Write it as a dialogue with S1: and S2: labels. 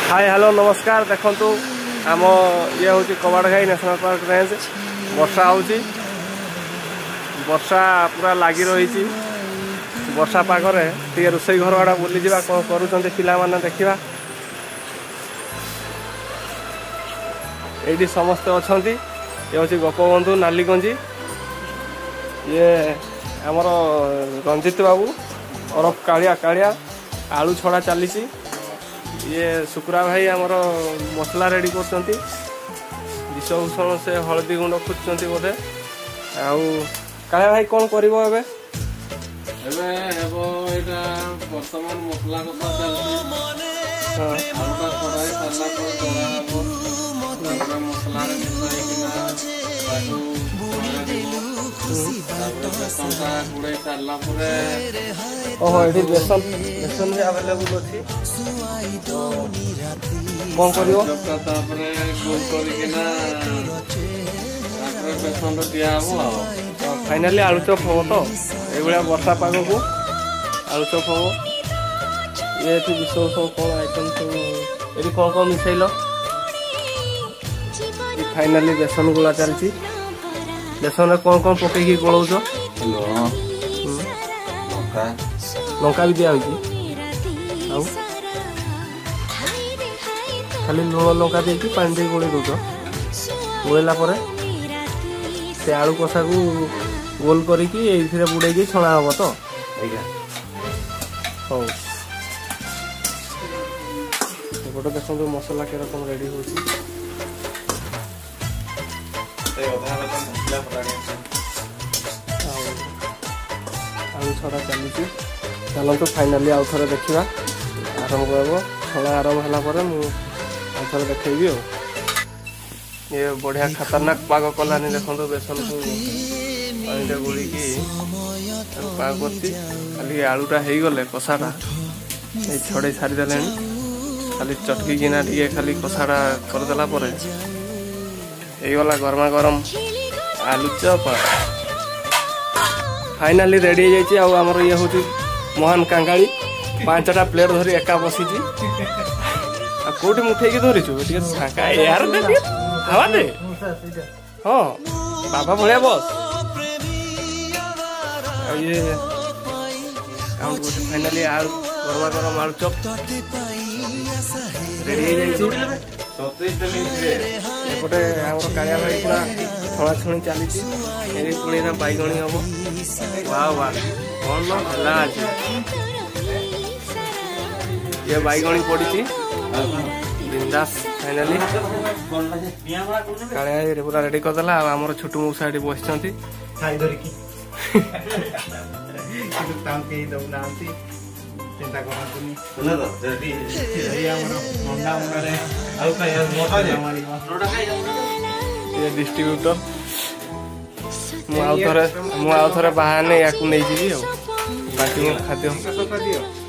S1: hi hello नमस्कार देखंतु आम ये हूँ कबाड़घाई नेशनल पार्क रेंज वर्षा होची वर्षा पूरा लगी रही वर्षा पागरे टे रोसई घर आड़ा बुली जा कौन करुँच पिला माने देखा ये समस्ते अच्छा ये हूँ गोपबंधु नालीगंजी ये आमर रंजित बाबू अरफ कालिया कालिया आलू छड़ा चली ये शुक्रा भाई आमर मसला रेडी कर विषभूषण से हलदी गुंड खोजुंट बोधे आलिया भाई कौन कर
S2: बर्तमान मसला कसा
S1: ओहो ये बेसन बेसन भी अवेलेबल अच्छी कौन कर फाइनाली आलू चप हम तो ये वर्षा पाग को आलू चप हम ये विश्व कौन आइटम सब ये कौन कौन मिसैल फाइनाली बेसन गुला चलती बेसन कौन कौन पकईकि गोलौच लंका भी दिया खाली लुण लंका देकी पानी दे गोले दौच गोलेला से आलू कषा को गोल करी बुड़े छणा हम तो हौ गोटे देखो मसला के रकम रेडी हो आलू छड़ा चली चलते फाइनाली आउ थे देखा आरंभ कर छड़ा आरंभ है आउ थे देखी ये बढ़िया खतरनाक पाग कलानी देखो बेसन को पानी गोली पाग कर खाली आलूटा हो गले कषाटा ये छड़े सारीदे खाली चटकी किना टे खाली कषाटा करदेला गला गरमा गरम आलू चप फाइनाली रेडी हो जाए आमर ये हूँ महान कांगाड़ी 5टा प्लेट धरी एका बसी कौटी मुठे धरीचु फाँका यार हवा दे हाँ बाबा भाया बस ये फाइनाली आलू गरमा गरम आलू चप रेडी हो गोटे आम कालिया भाई पूरा छड़ा छुणी चली पुणी बैगणी हम वाह वाह कौन आज ये बैगणी पड़ी बिंदास फाइनाली कालिया पूरा रेडी करदेला आमर छोटू मौसा ये बस चिंता ये डिस्ट्रीब्यूटर मुझे बाहर नहीं या बाकी खाद्य